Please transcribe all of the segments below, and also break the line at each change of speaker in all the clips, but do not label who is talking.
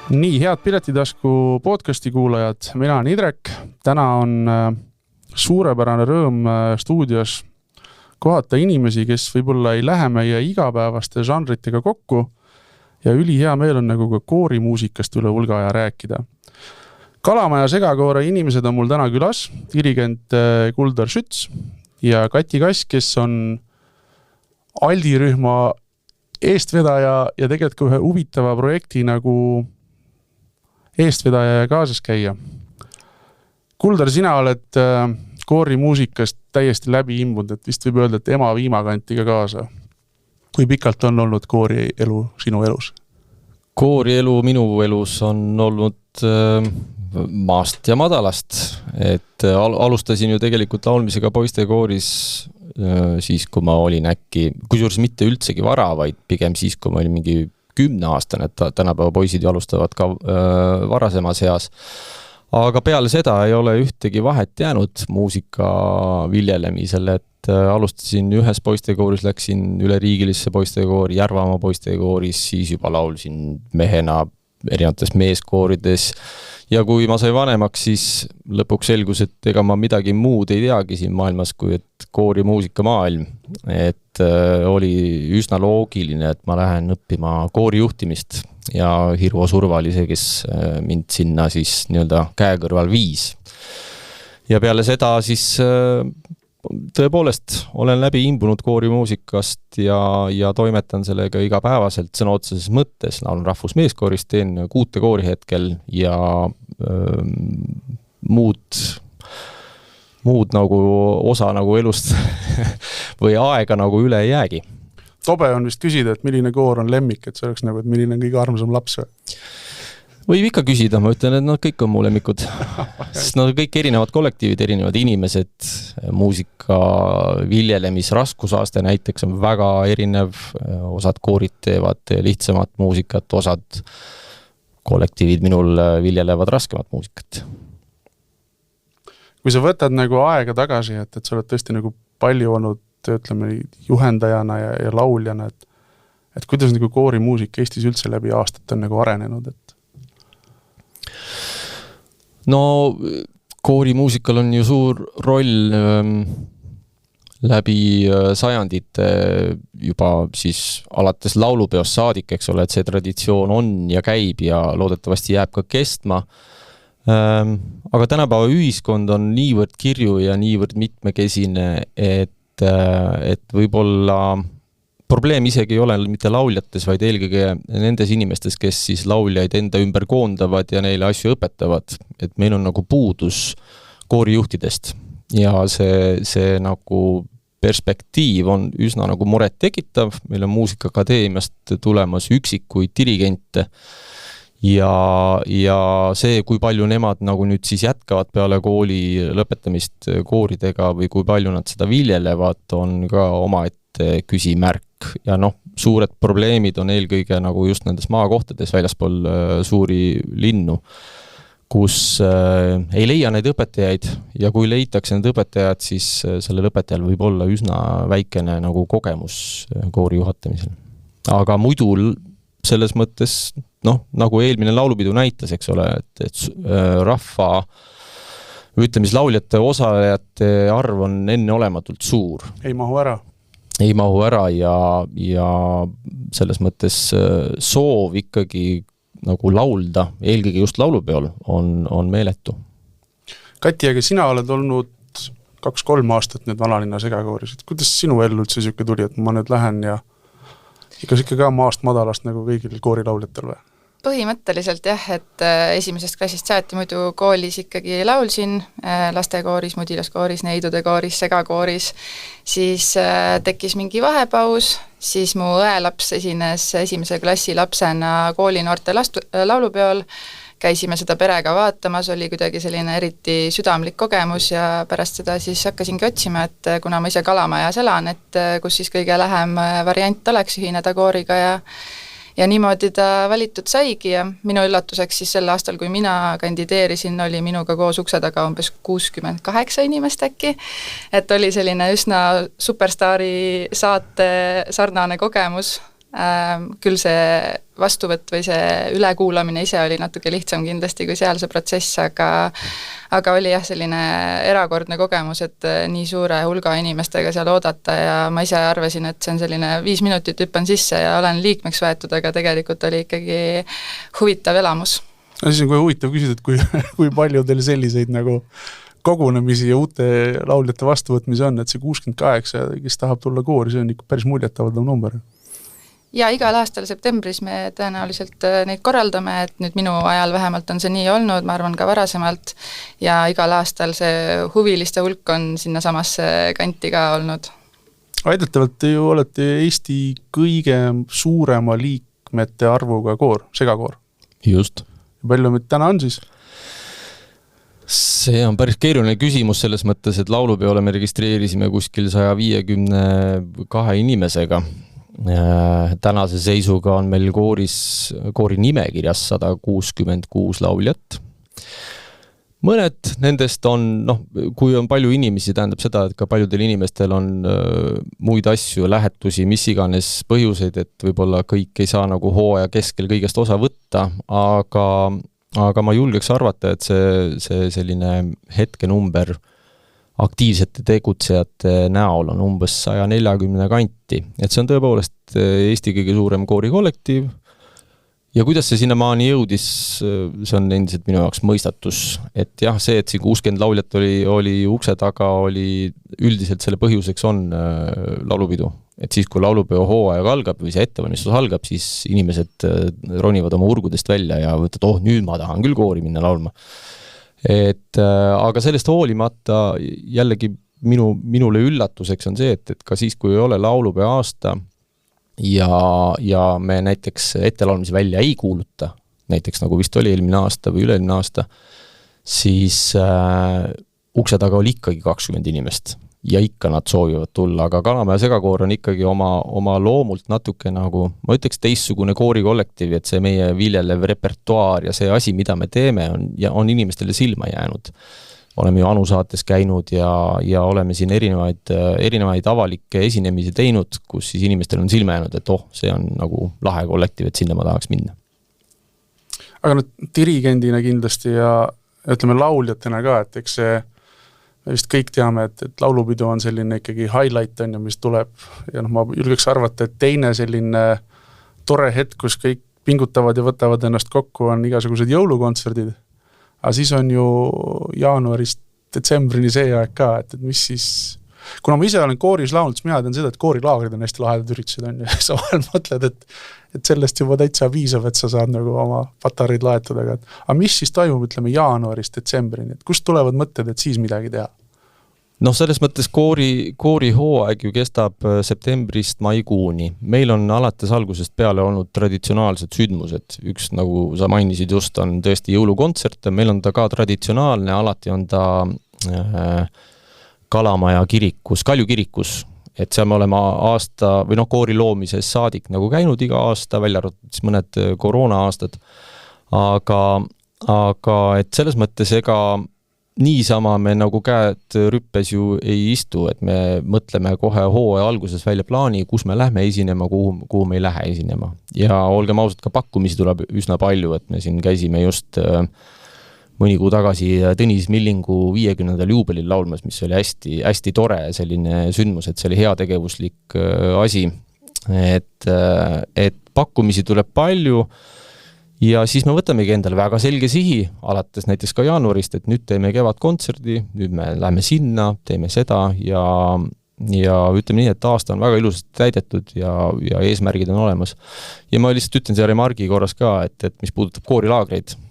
Nii, head Piletitasku podcasti kuulajad, mina olen Indrek. Täna on suurepärane rõõm stuudios kohata inimesi, kes võib-olla ei lähe meie igapäevaste žanritega kokku ja ülihea meel on nagu ka koorimuusikast üle hulga aja rääkida. Kalamaja segakoore inimesed on mul täna külas, dirigent Kuldar Schütz ja Kati Kass, kes on Aldi-rühma eestvedaja ja tegelikult ühe huvitava projekti nagu eestvedaja ja kaasas käia. Kuldar, sina oled koorimuusikast täiesti läbi imbunud, et vist võib öelda, et ema viimakanti ka kaasa. Kui pikalt on olnud koori elu sinu elus?
Koori elu minu elus on olnud maast ja madalast. Et alustasin ju tegelikult laulmisega poistekooris siis, kui ma olin äkki, kusjuures mitte üldsegi vara, vaid pigem siis, kui ma olin mingi 10-aastane, et tänapäeva poisid ju alustavad ka varasemas eas. Aga peale seda ei ole ühtegi vahet jäänud muusika viljelemisel, et alustasin ühes poistekooris, läksin üle riigilisse poistekoori, Järvamaa poistekooris, siis juba laulsin mehena erinevates meeskoorides. Ja kui ma sai vanemaks, siis lõpuks selgus, et ega ma midagi muud ei teagi siin maailmas, kui et koori muusikamaailm. Et oli üsna loogiline, et ma lähen õppima koori juhtimist ja Hirvo Surva oli see, kes mind sinna siis nii-öelda käekõrval viis. Ja peale seda siis tõepoolest olen läbi imbunud koorimuusikast ja toimetan sellega igapäevaselt sõna otseses mõttes. Laulun rahvusmeeskooris, teen 6 koori hetkel ja muud nagu osa nagu elust või aega nagu üle ei jäägi.
Tobe on vist küsida, et milline koor on lemmik, et see oleks nagu, et milline on kõige armsam laps või?
Võib ikka küsida, ma ütlen, et nad kõik on mu lemmikud. Sest nad kõik erinevad kollektiivid, erinevad inimesed, muusika viljelemisraskusaaste näiteks on väga erinev, osad koorid teevad lihtsamat muusikat, osad kollektiivid minul viljelevad raskemat muusikat.
Kui sa võtad nagu aega tagasi, et sa oled tõesti nagu palju olnud, ütleme, juhendajana ja lauljana, et kuidas nagu koorimuusik Eestis üldse läbi aastat on nagu arenenud, et
no koorimuusikal on ju suur roll läbi sajandite juba siis alates laulupeost saadik, eks ole, et see traditsioon on ja käib ja loodetavasti jääb ka kestma. Aga tänapäeva ühiskond on niivõrd kirju ja niivõrd mitmekesine, et võib-olla probleem isegi ei ole mitte lauljates, vaid eelkõige nendes inimestes, kes siis lauljaid enda ümber koondavad ja neile asju õpetavad. Et meil on nagu puudus koorijuhtidest ja see nagu perspektiiv on üsna nagu muret tekitav. Meil on Muusikaakadeemiast tulemas üksikuid dirigente ja see, kui palju nemad nagu nüüd siis jätkavad peale kooli lõpetamist kooridega või kui palju nad seda viljelevad, on ka omaette küsimärk. Ja suured probleemid on eelkõige nagu just nendes maakohtades väljaspool suuri linnu, kus ei leia neid õpetajaid ja kui leitakse need õpetajad, siis sellel õpetajal võib olla üsna väikene nagu kogemus koori juhatamisel. Aga muidu selles mõttes, nagu eelmine laulupidu näitas, eks ole, et rahva lauljate osalejate arv on enneolematult suur.
Ei mahu ära ja selles mõttes soov ikkagi nagu laulda, eelkõige just laulupeol, on meeletu. Kati, aga sina oled olnud 2-3 aastat nüüd Vanalinna segakooris. Kuidas sinu ellu üldse siuke tuli, et ma nüüd lähen ja ikka ka maast madalast nagu kõigil koorilauljatel või?
Põhimõtteliselt jah, et esimesest klassist saati muidu koolis ikkagi laulsin, lastekooris, mudilaskooris, neidude kooris, segakooris, siis tekkis mingi vahepaus, siis mu õelaps esines esimese klassi lapsena koolinoorte laulupeol, käisime seda perega vaatamas, oli kuidagi selline eriti südamlik kogemus ja pärast seda siis hakkasingi otsima, et kuna ma ise Kalamajas elan, et kus siis kõige lähem variant oleks ühineda kooriga ja niimoodi ta valitud saigi ja minu üllatuseks siis sel aastal, kui mina kandideerisin, oli minuga koos ukse taga umbes 68 inimest äkki, et oli selline üsna superstaari saate sarnane kogemus, Küll see vastuvõtt või see ülekuulamine ise oli natuke lihtsam kindlasti kui seal see protsess, aga oli jah, selline erakordne kogemus, et nii suure hulga inimestega seal oodata ja ma ise arvasin, et see on selline 5 minutit hüppan sisse ja olen liikmeks võetud, aga tegelikult oli ikkagi huvitav elamus.
Siis on kohe huvitav küsida, et kui palju teil selliseid nagu kogunemisi ja uute lauljate vastuvõtmisi on, et see 68, kes tahab tulla koori, see on ikka päris muljetavaldav number.
Ja igal aastal septembris me tõenäoliselt neid korraldame, et nüüd minu ajal vähemalt on see nii olnud, ma arvan ka varasemalt, ja igal aastal see huviliste hulk on sinna samasse kanti ka olnud.
Väidetavalt te ju olete Eesti kõige suurema liikmete arvuga koor, segakoor.
Just.
Palju meid täna on siis?
See on päris keeruline küsimus selles mõttes, et laulupeole me registreerisime kuskil 152 inimesega. Tänase seisuga on meil koori nimekirjas 166 lauljat. Mõned nendest on, kui on palju inimesi, tähendab seda, et ka paljudel inimestel on muid asju, lähetusi, mis iganes põhjuseid, et võib-olla kõik ei saa nagu hooaja keskel kõigest osa võtta, aga ma julgeks arvata, et see selline hetkenumber aktiivsete tegutsejate näol on umbes 140 kanti. Et see on tõepoolest Eesti kõige suurem koorikollektiiv. Ja kuidas see sinnamaani jõudis, see on endiselt minu jaoks mõistatus. Et jah, see, et siin 60 lauljat oli ukse taga, oli üldiselt selle põhjuseks on laulupidu. Et siis, kui laulupeo hooaeg algab või see ettevalmistus algab, siis inimesed ronivad oma urgudest välja ja võtavad, nüüd ma tahan küll koori minna laulma. Aga sellest hoolimata jällegi minule üllatuseks on see, et ka siis, kui ei ole laulupeo aasta ja me näiteks ettelaulmisi välja ei kuuluta, näiteks nagu vist oli eelmine aasta või üle-eelmine aasta, siis ukse taga oli ikkagi 20 inimest ja ikka nad soovivad tulla, aga Kalamaja segakoor on ikkagi oma loomult natuke nagu, ma ütleks teistsugune koorikollektiiv, et see meie viljelev repertuaar ja see asi, mida me teeme, on inimestele silma jäänud. Oleme ju Anu saates käinud ja oleme siin erinevaid avalikke esinemisi teinud, kus siis inimestel on silma jäänud, et see on nagu lahe kollektiiv, et sinna ma tahaks minna.
Aga nüüd dirigendina kindlasti ja ütleme lauljatena ka, et eks see me vist kõik teame, et laulupidu on selline ikkagi highlight on, mis tuleb ja ma julgeks arvata, et teine selline tore hetk, kus kõik pingutavad ja võtavad ennast kokku, on igasugused jõulukontserdid. Aga siis on ju jaanuarist detsembrini see aeg ka, et mis siis, kuna ma ise olen kooris laulnud, siis mina tean seda, et koorilaagrid on hästi lahedad üritused on ja sa vahel mõtled, et sellest juba täitsa piisab, et sa saad nagu oma patareid laetada. Aga mis siis toimub, ütleme, jaanuarist detsembrini, et kust tulevad mõtted, et siis midagi teha?
Selles mõttes koori hooaeg ju kestab septembrist maikuuni. Meil on alates algusest peale olnud traditsionaalsed sündmused. Üks, nagu sa mainisid just, on tõesti jõulukontsert. Meil on ta ka traditsionaalne, alati on ta Kalamaja kirikus, Kalju kirikus. Et seal me oleme aasta või koori loomises saadik nagu käinud iga aasta, välja arvatud mõned koroona aastad. Aga et selles mõttes ega niisama me nagu käed rüppes ju ei istu, et me mõtleme kohe hooaja alguses välja plaani, kus me lähme esinema, kuhu me ei lähe esinema. Ja olgem ausad, ka pakkumisi tuleb üsna palju, et me siin käisime just mõni kuu tagasi Tõnis Millingu 50. juubelil laulmas, mis oli hästi, hästi tore selline sündmus, et see oli heategevuslik asi. Et pakkumisi tuleb palju ja siis me võtamegi endale väga selge sihi, alates näiteks ka jaanuarist, et nüüd teeme kevadkontserdi, nüüd me läheme sinna, teeme seda ja ütleme nii, et aasta on väga ilusasti täidetud ja eesmärgid on olemas. Ja ma lihtsalt ütlen see remargi korras ka, et mis puudutab koorilaagreid,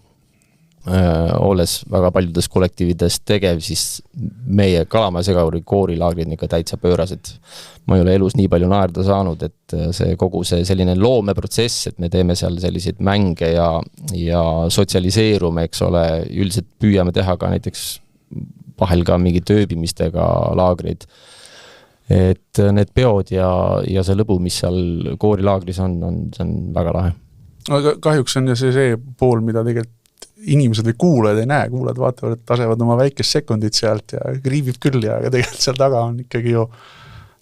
olles väga paljudes kollektiivides tegev, siis meie Kalamaja segakoori koorilaagrid ikka täitsa pöörased. Ma ei ole elus nii palju naerda saanud, et see kogu see selline loomeprotsess, et me teeme seal selliseid mänge ja sotsialiseerume, eks ole, üldiselt püüame teha ka näiteks vahel ka mingi tööbimistega laagreid. Et need peod ja see lõbu, mis seal koorilaagris on väga lahe.
Aga kahjuks on ja see pool, mida tegelikult inimesed või kuulajad ei näe, kuulajad vaatavad, et tasevad oma väikest sekundit sealt ja kriibib küll ja tegelikult seal taga on ikkagi ju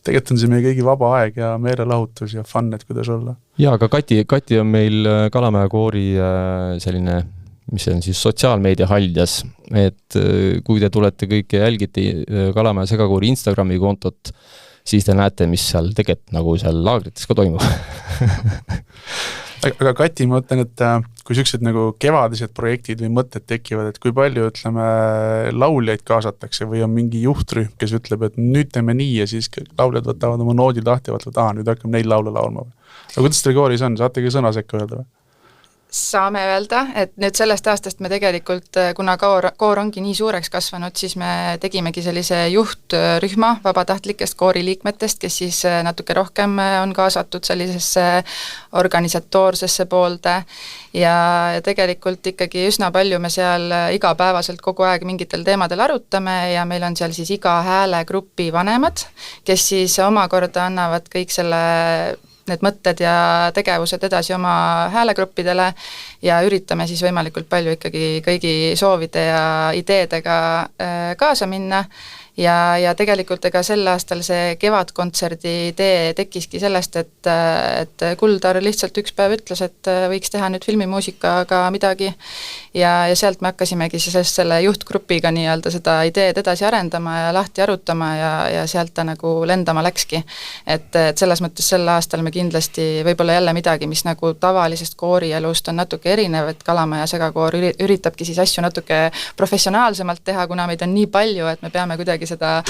tegelikult on see meie kõigi vaba aeg ja meelelahutus ja fun, et kuidas olla.
Ja, aga Kati on meil Kalamäe koori selline, mis on siis sotsiaalmeedia haljas, et kui te tulete kõik ja jälgite Kalamäe segakoori Instagrami kontot, siis te näete, mis seal tegelikult nagu seal laagrites ka toimub.
Aga Kati, ma mõtlen, et kui sellised nagu kevadised projektid või mõtted tekivad, et kui palju, ütleme, lauljaid kaasatakse või on mingi juhtrühm, kes ütleb, et nüüd teeme nii ja siis lauljad võtavad oma noodid lahti ja võtavad, nüüd hakkame neid laule laulma. Aga kuidas teil kooris on? Saategi sõna sekka öelda või?
Saame öelda, et nüüd sellest aastast me tegelikult, kuna koor ongi nii suureks kasvanud, siis me tegimegi sellise juhtrühma vabatahtlikest kooriliikmetest, kes siis natuke rohkem on kaasatud sellisesse organisatoorsesse poolde ja tegelikult ikkagi üsna palju me seal igapäevaselt kogu aeg mingitel teemadel arutame ja meil on seal siis iga häälegrupi vanemad, kes siis omakorda annavad kõik need mõtted ja tegevused edasi oma häälegruppidele ja üritame siis võimalikult palju ikkagi kõigi soovide ja ideedega kaasa minna ja tegelikult ega sel aastal see kevadkontserdi idee tekkiski sellest, et Kuldar lihtsalt üks päev ütles, et võiks teha nüüd filmimuusikaga midagi ja sealt me hakkasimegi siis selle juhtgrupiga nii-öelda seda ideed edasi arendama ja lahti arutama ja sealt ta nagu lendama läkski. Et selles mõttes sel aastal me kindlasti võib-olla jälle midagi, mis nagu tavalisest koorielust on natuke erinev, et Kalamäe segakoor üritabki siis asju natuke professionaalsemalt teha, kuna meid on nii palju, et me peame kuidagi seda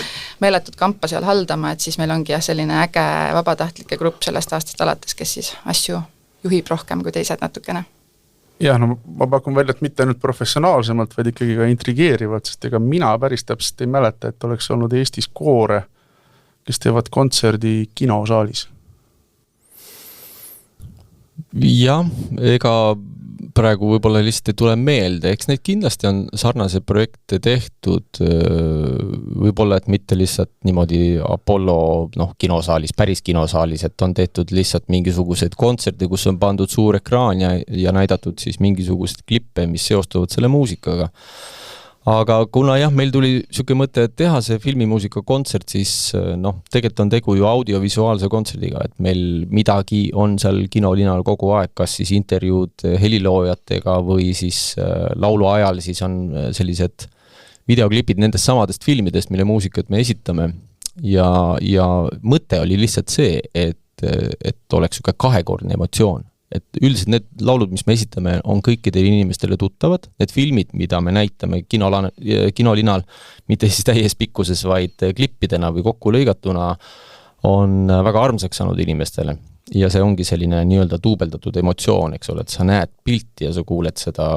meeletut kampa seal haldama, et siis meil ongi selline äge vabatahtlike grupp sellest aastast alates, kes siis asju juhib rohkem kui teised natukene.
Jah, no ma pakun välja, et mitte ainult professionaalsemalt, vaid ikkagi ka intrigeerivalt, sest ega mina päris täpselt ei mäleta, et oleks olnud Eestis koore, kes teevad kontserdi kinosaalis. Jah, ega praegu võib-olla lihtsalt ei tule meelde, eks neid kindlasti on sarnase projekte tehtud, võib-olla, et mitte lihtsalt niimoodi Apollo kinosaalis, päris kinosaalis, et on tehtud lihtsalt mingisuguseid kontserte, kus on pandud suur ekraan ja näidatud siis mingisuguseid klippe, mis seostuvad selle muusikaga. Aga kuna jah, meil tuli selline mõte, et teha see filmimuusika kontsert, siis tegelikult on tegu ju audiovisuaalse kontserdiga, et meil midagi on seal kinolinal kogu aeg, kas siis intervjuud heliloojatega või siis laulu ajal siis on sellised videoklipid nendest samadest filmidest, mille muusikat me esitame ja mõte oli lihtsalt see, et oleks selline kahekordne emotsioon. Et üldiselt need laulud, mis me esitame, on kõikidele inimestele tuttavad. Need filmid, mida me näitame kinolinal, mitte siis täies pikkuses, vaid klippidena või kokku lõigatuna, on väga armsaks saanud inimestele. Ja see ongi selline nii-öelda duubeldatud emotsioon, eks ole, et sa näed pilti ja sa kuuled seda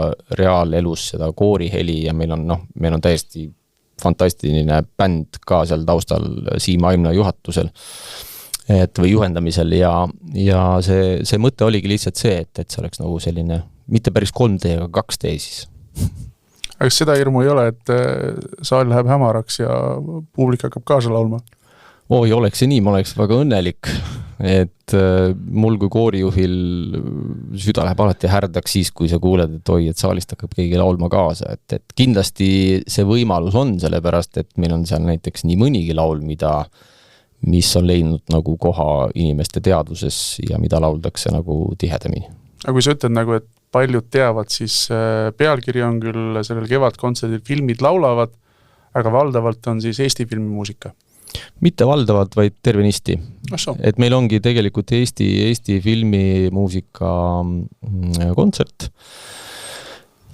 reaalelus, seda kooriheli ja meil on täiesti fantastiline bänd ka seal taustal Siim Aimla juhatusel. Või juhendamisel ja see mõte oligi lihtsalt see, et see oleks nagu selline, mitte päris 3D, aga 2D siis. Aga seda hirmu ei ole, et saal läheb hämaraks ja publik hakkab kaasa laulma?
Ei oleks see nii, ma oleks väga õnnelik, et mul kui koorijuhil süda läheb alati härdaks siis, kui sa kuuled, et saalist hakkab keegi laulma kaasa, et kindlasti see võimalus on, sellepärast, et meil on seal näiteks nii mõnigi laul, mis on leidnud nagu koha inimeste teadvuses ja mida lauldakse nagu tihedamini.
Aga kui sa ütled nagu, et paljud teavad, siis pealkiri on küll sellel kevadkontserdil filmid laulavad, aga valdavalt on siis Eesti filmimuusika.
Mitte valdavalt, vaid tervenisti. Et meil ongi tegelikult Eesti filmimuusika kontsert.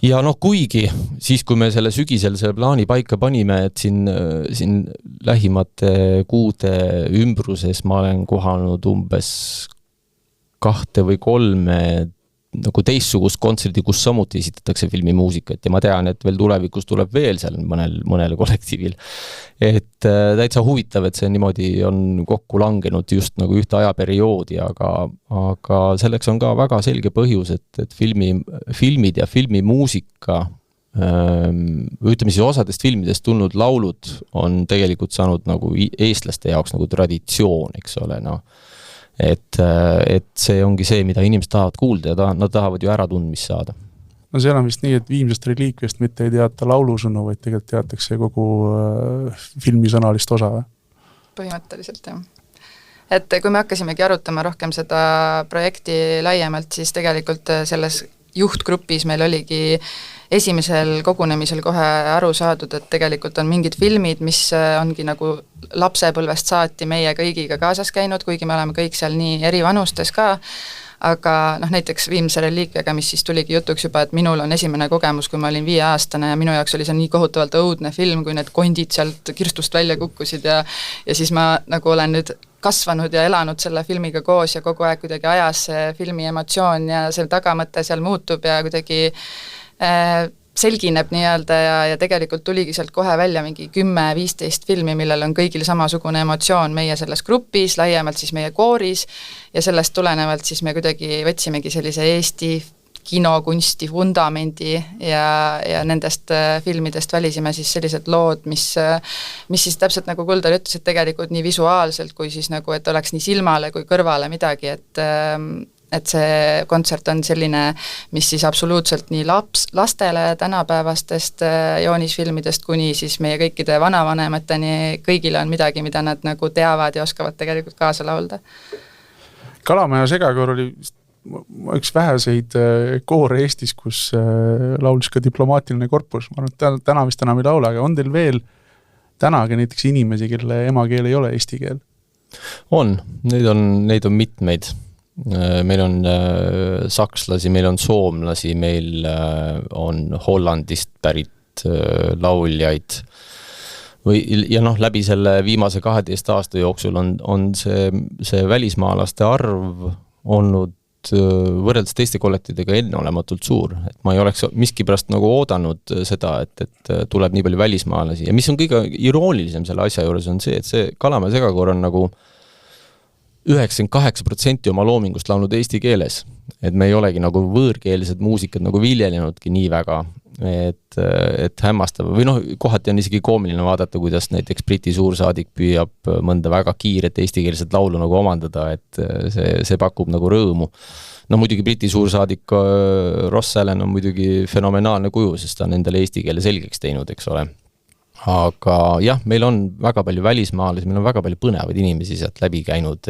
Ja kuigi, siis kui me selle sügisel selle plaani paika panime, et siin lähimate kuude ümbruses ma olen kohanud umbes 2 või 3 nagu teistsugust kontserdi, kus samuti esitatakse filmimuusikat ja ma tean, et veel tulevikus tuleb veel seal mõnel kollektiivil. Et täitsa huvitav, et see niimoodi on kokku langenud just nagu ühte ajaperioodi, aga selleks on ka väga selge põhjus, et filmid ja filmimuusika, ütleme siis osadest filmidest tulnud laulud on tegelikult saanud nagu eestlaste jaoks nagu traditsioon, eks ole, Et see ongi see, mida inimesed tahavad kuulda ja nad tahavad ju äratundmist saada.
No seal on vist nii, et Viimsest reliikviast mitte ei teata laulusõnu, vaid tegelikult teatakse kogu filmisõnalist osa või?
Põhimõtteliselt, jah. et kui me hakkasimegi arutama rohkem seda projekti laiemalt, siis tegelikult selles juhtgrupis meil oligi esimesel kogunemisel kohe aru saadud, et tegelikult on mingid filmid, mis ongi nagu lapsepõlvest saati meie kõigiga kaasas käinud, kuigi me oleme kõik seal nii eri vanustes ka, aga näiteks Viimse reliikviaga, mis siis tuligi jutuks juba, et minul on esimene kogemus, kui ma olin 5-aastane ja minu jaoks oli see nii kohutavalt õudne film, kui need kondid sealt kirstust välja kukkusid ja siis ma nagu olen nüüd kasvanud ja elanud selle filmiga koos ja kogu aeg kuidagi ajas see filmi emotsioon ja see tagamõte seal muutub ja kuidagi selgineb nii-öelda ja tegelikult tuligi sealt kohe välja mingi 10-15 filmi, millel on kõigil samasugune emotsioon meie selles grupis, laiemalt siis meie kooris ja sellest tulenevalt siis me kuidagi võtsimegi sellise Eesti kinokunsti fundamendi ja nendest filmidest välisime siis sellised lood, mis siis täpselt nagu Kuldar ütles, et tegelikult nii visuaalselt kui siis nagu, et oleks nii silmale kui kõrvale midagi, et see kontsert on selline, mis siis absoluutselt nii lastele tänapäevastest joonisfilmidest kuni siis meie kõikide vanavanemateni, kõigile on midagi, mida nad nagu teavad ja oskavad tegelikult kaasa laulda.
Kalamaja segakoor oli üks väheseid koore Eestis, kus laulis ka diplomaatiline korpus. Ma arvan, et täna vist enam ei laula, aga on teil veel tänagi näiteks inimesi, kelle emakeel ei ole eesti keel?
On, neid on mitmeid. Meil on sakslasi, meil on soomlasi, meil on Hollandist pärit lauljaid. Ja läbi selle viimase 12 aasta jooksul on see välismaalaste arv olnud võrreldes teiste kollektiidega enneolematult suur. Et ma ei oleks miskipärast nagu oodanud seda, et tuleb nii palju välismaalasi. Ja mis on kõige iroonilisem selle asja juures on see, et see Kalamaja segakoor on nagu 98% oma loomingust laulnud eesti keeles. Et me ei olegi nagu võõrkeelsed muusikad nagu viljelenudki nii väga, et hämmastav. Või kohati on isegi koomiline vaadata, kuidas näiteks Briti suursaadik püüab mõnda väga kiiret eestikeelset laulu nagu omandada, et see pakub nagu rõõmu. Muidugi Briti suursaadik Ross Allen on muidugi fenomenaalne kuju, sest ta on endale eesti keele selgeks teinud, eks ole. Aga jah, meil on väga palju välismaalasi, meil on väga palju põnevaid inimesi sealt läbi käinud,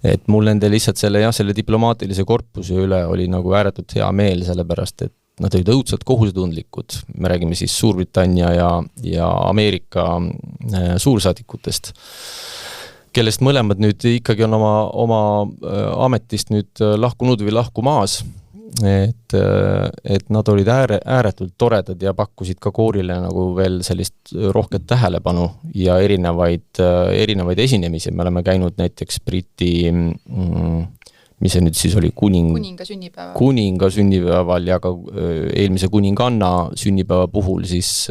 et mul nende lihtsalt selle diplomaatilise korpuse üle oli nagu ääretult hea meel, sellepärast, et nad olid õudselt kohusetundlikud. Me räägime siis Suurbritannia ja Ameerika suursaadikutest, kellest mõlemad nüüd ikkagi on oma ametist nüüd lahkunud või lahkumaas. Et nad olid ääretult toredad ja pakkusid ka koorile nagu veel sellist rohket tähelepanu ja erinevaid esinemisi. Me oleme käinud näiteks Briti mis see nüüd siis oli kuninga sünnipäeval ja ka eelmise kuninganna sünnipäeva puhul siis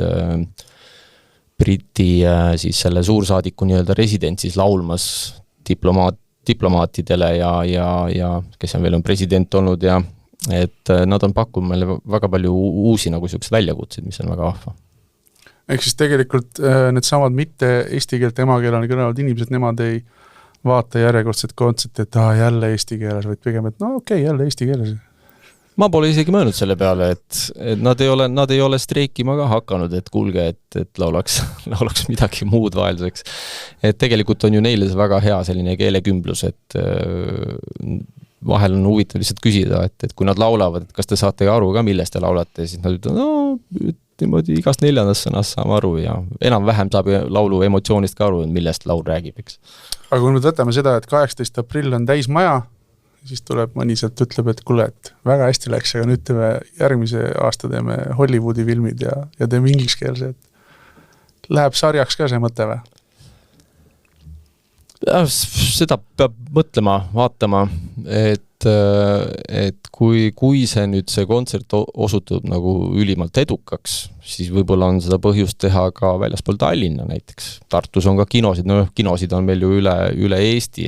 Briti siis selle suursaadiku nii-öelda resident siis laulmas diplomaatidele ja kes on veel on president olnud ja et nad on pakkunud meile väga palju uusi nagu sellised väljakutseid, mis on väga vahva.
Ehk siis tegelikult need samad mitte eesti keelt emakeelani kõnelevad inimesed, nemad ei vaata järjekordset kontserti, et jälle eesti keeles, vaid pigem, et jälle eesti keeles.
Ma pole isegi mõelnud selle peale, et nad ei ole streikima ka hakanud, et kuulge, et laulaks midagi muud vahelduseks. Et tegelikult on ju neile see väga hea selline keelekümblus, et vahel on huvitav lihtsalt küsida, et kui nad laulavad, et kas te saate aru ka, millest te laulate, siis nad ütlevad, niimoodi igast 4. sõnast saame aru ja enam-vähem saab laulu emotsioonist ka aru, millest laul räägib, eks.
Aga kui me võtame seda, et 18. aprill on täis maja, siis tuleb mõni sealt ütleb, et kuule, et väga hästi läks, aga nüüd teeme järgmise aasta teeme Hollywoodi filmid ja teeme ingliskeelse. Läheb sarjaks ka see mõte või?
Seda peab mõtlema, vaatama, et kui see nüüd see kontsert osutub nagu ülimalt edukaks, siis võib-olla on seda põhjust teha ka väljaspool Tallinna näiteks. Tartus on ka kinosid, kinosid on meil ju üle Eesti,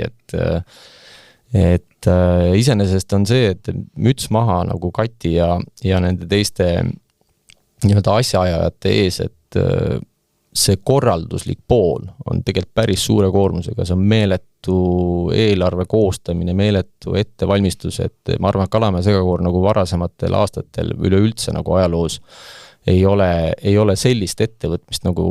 et iseenesest on see, et müts maha nagu Kati ja nende teiste nii-öelda asjaajajate ees, et see korralduslik pool on tegelikult päris suure koormusega, see on meeletu eelarve koostamine, meeletu ettevalmistus, et ma arvan, et Kalamaja segakoor nagu varasematel aastatel üleüldse nagu ajaloos ei ole sellist ettevõtmist nagu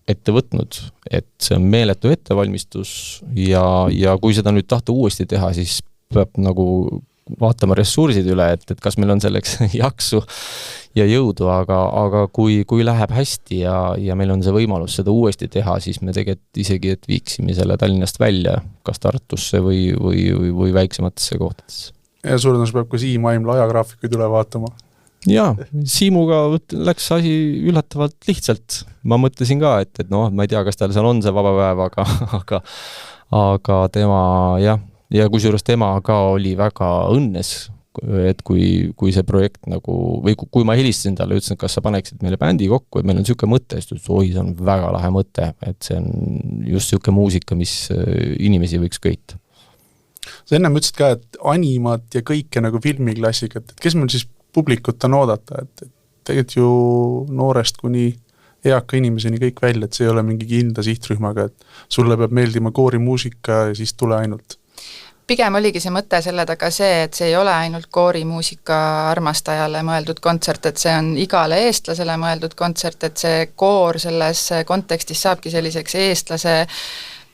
ette võtnud, et see on meeletu ettevalmistus ja kui seda nüüd tahta uuesti teha, siis peab nagu vaatama ressursid üle, et kas meil on selleks jaksu ja jõudu, aga kui läheb hästi ja meil on see võimalus seda uuesti teha, siis me tegelikult isegi, et viiksime selle Tallinnast välja, kas Tartusse või väiksematesse kohtadesse.
Ja suurendus peab ka Siim Aimla ajagraafikuid üle vaatama.
Jaa, Siimuga läks asi üllatavalt lihtsalt. Ma mõtlesin ka, et noh, ma ei tea, kas tal seal on see vaba päev, aga tema, jah, ja kusjuures tema ka oli väga õnnes, et kui see projekt nagu, või kui ma helistasin talle, ütlesin, kas sa paneksid meile bändi kokku, et meil on siuke mõte, siis oi, see on väga lahe mõte, et see on just siuke muusika, mis inimesi võiks köita.
Sa ennem ütlesid ka, et animat ja kõike nagu filmiklassikat, et kes meil siis publikut on oodata, et tegelikult ju noorest kuni eaka inimeseni kõik välja, et see ei ole mingi kindla sihtrühmaga, et sulle peab meeldima koorimuusika ja siis tule ainult.
Pigem oligi see mõte selle taga see, et see ei ole ainult koorimuusika armastajale mõeldud kontsert, et see on igale eestlasele mõeldud kontsert, et see koor selles kontekstis saabki selliseks eestlase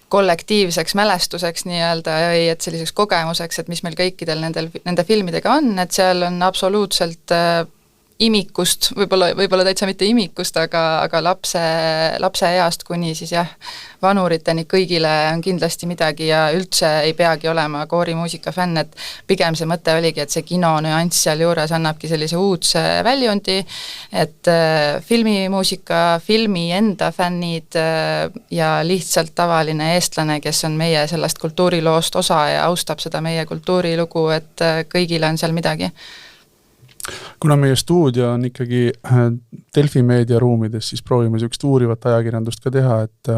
kollektiivseks mälestuseks nii-öelda, et selliseks kogemuseks, et mis meil kõikidel nende filmidega on, et seal on absoluutselt imikust, võib-olla täitsa mitte imikust, aga lapse east kuni siis jah, vanuriteni kõigile on kindlasti midagi ja üldse ei peagi olema koorimuusika fänn, et pigem see mõte oligi, et see kino nüanss seal juures annabki sellise uudse väljundi, et filmimuusika, filmi enda fännid ja lihtsalt tavaline eestlane, kes on meie sellest kultuuriloost osa ja austab seda meie kultuurilugu, et kõigile on seal midagi.
Kuna meie stuudio on ikkagi Delfi meediaruumides, siis proovime sellist uurivat ajakirjandust ka teha, et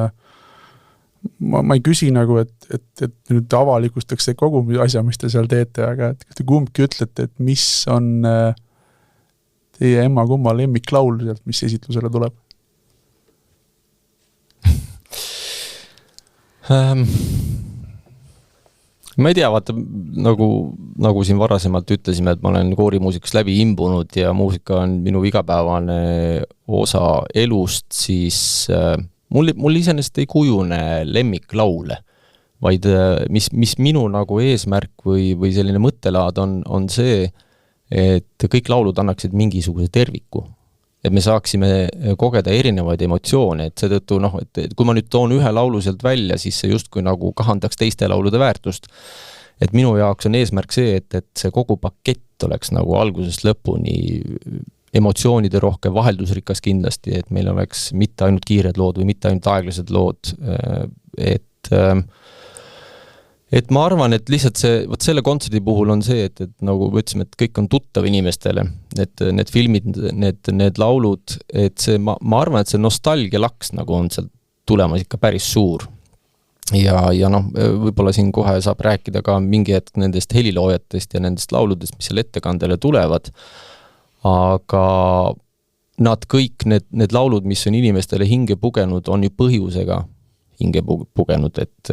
ma ei küsi nagu, et nüüd avalikustaks see kogu asja, mis te seal teete, aga et te kumbki ütlete, et mis on teie emma-kumma lemmiklaul sealt, mis esitlusele tuleb?
Ma ei tea, vaata, nagu siin varasemalt ütlesime, et ma olen koorimuusikast läbi imbunud ja muusika on minu igapäevane osa elust, siis mul iseenesest ei kujune lemmiklaule, vaid mis minu nagu eesmärk või selline mõttelaad on see, et kõik laulud annaksid mingisuguse terviku. Et me saaksime kogeda erinevaid emotsioone, et seetõttu, et kui ma nüüd toon ühe laulu sealt välja, siis see justkui nagu kahandaks teiste laulude väärtust. Et minu jaoks on eesmärk see, et see kogu pakett oleks nagu algusest lõpuni emotsioonide rohke vaheldusrikas kindlasti, et meil oleks mitte ainult kiired lood või mitte ainult aeglased lood, et ma arvan, et lihtsalt selle kontserdi puhul on see, et nagu võtsime, et kõik on tuttav inimestele, et need filmid, need laulud, et see, ma arvan, et see nostalgia laks nagu on seal tulemas ikka päris suur. Ja võib-olla siin kohe saab rääkida ka mingi hetk nendest heliloojatest ja nendest lauludest, mis seal ettekandele tulevad, aga nad kõik, need laulud, mis on inimestele hinge pugenud, on ju põhjusega hinge pugenud, et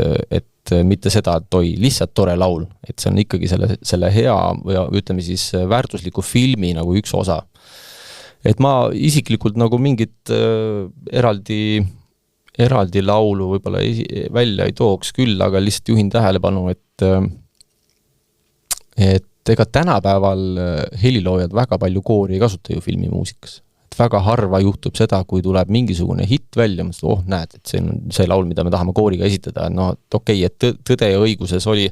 mitte seda, et lihtsalt tore laul, et see on ikkagi selle hea või ütleme siis väärtusliku filmi nagu üks osa. Et ma isiklikult nagu mingit eraldi laulu võib-olla välja ei tooks küll, aga lihtsalt juhin tähelepanu, et ega tänapäeval heliloojad väga palju koori ei kasuta ju filmimuusikas. Väga harva juhtub seda, kui tuleb mingisugune hitt välja, näed, et see on see laul, mida me tahame kooriga esitada. Et Tõde ja õiguses oli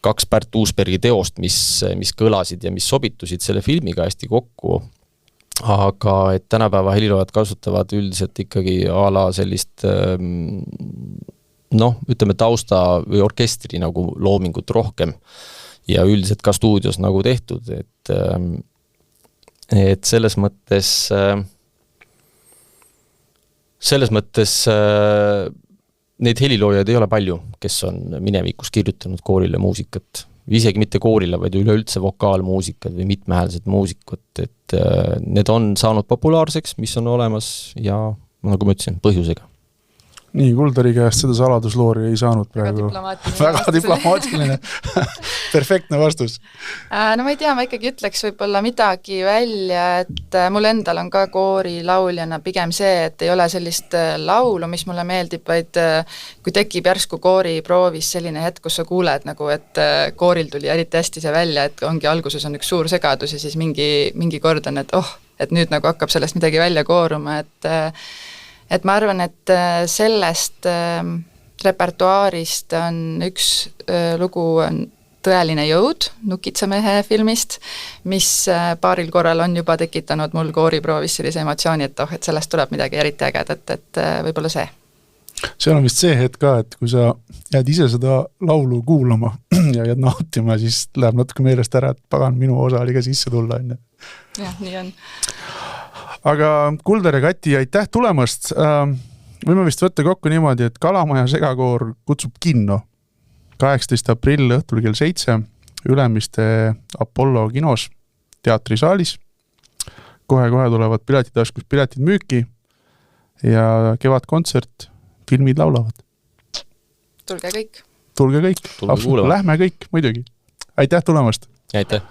2 Pärt Uusbergi teost, mis kõlasid ja mis sobitusid selle filmiga hästi kokku. Aga et tänapäeva heliloojad kasutavad üldiselt ikkagi a la sellist ütleme tausta või orkestri nagu loomingut rohkem ja üldiselt ka stuudios nagu tehtud, et selles mõttes neid heliloojaid ei ole palju, kes on minevikus kirjutanud koorile muusikat. Isegi mitte koorile, vaid üleüldse vokaalmuusikat või mitmehäälset muusikut, et need on saanud populaarseks, mis on olemas ja nagu ma ütlesin, põhjusega.
nii, Kuldari käest seda saladusloori ei saanud praegu. Väga diplomaatiline. Perfektne vastus.
No ma ei tea, ma ikkagi ütleks võib-olla midagi välja, et mul endal on ka koorilauljana pigem see, et ei ole sellist laulu, mis mulle meeldib, vaid kui tekib järsku kooriproovis selline hetk, kus sa kuuled nagu, et kooril tuli eriti hästi see välja, et ongi alguses on üks suur segadus ja siis mingi kord on, et nüüd nagu hakkab sellest midagi välja kooruma, et ma arvan, et sellest repertuaarist on üks lugu on Tõeline jõud Nukitsamehe filmist, mis paaril korral on juba tekitanud mul kooriproovis sellise emotsiooni, et sellest tuleb midagi eriti ägedat, et võib-olla see.
Seal on vist see hetk ka, et kui sa jääd ise seda laulu kuulama ja jääd nautima, siis läheb natuke meelest ära, et pagan, minu osa oli ka sisse tulla.
Jah, nii on.
Aga Kuldar ja Kati, aitäh tulemast. Võime vist võtta kokku niimoodi, et Kalamaja segakoor kutsub kinno 18. aprill õhtul kell 7 Ülemiste Apollo kinos teatrisaalis. Kohe-kohe tulevad piletitaskus piletid müüki ja kevadkontsert, filmid laulavad.
Tulge kõik.
Lähme kõik, muidugi. Aitäh tulemast.
Aitäh.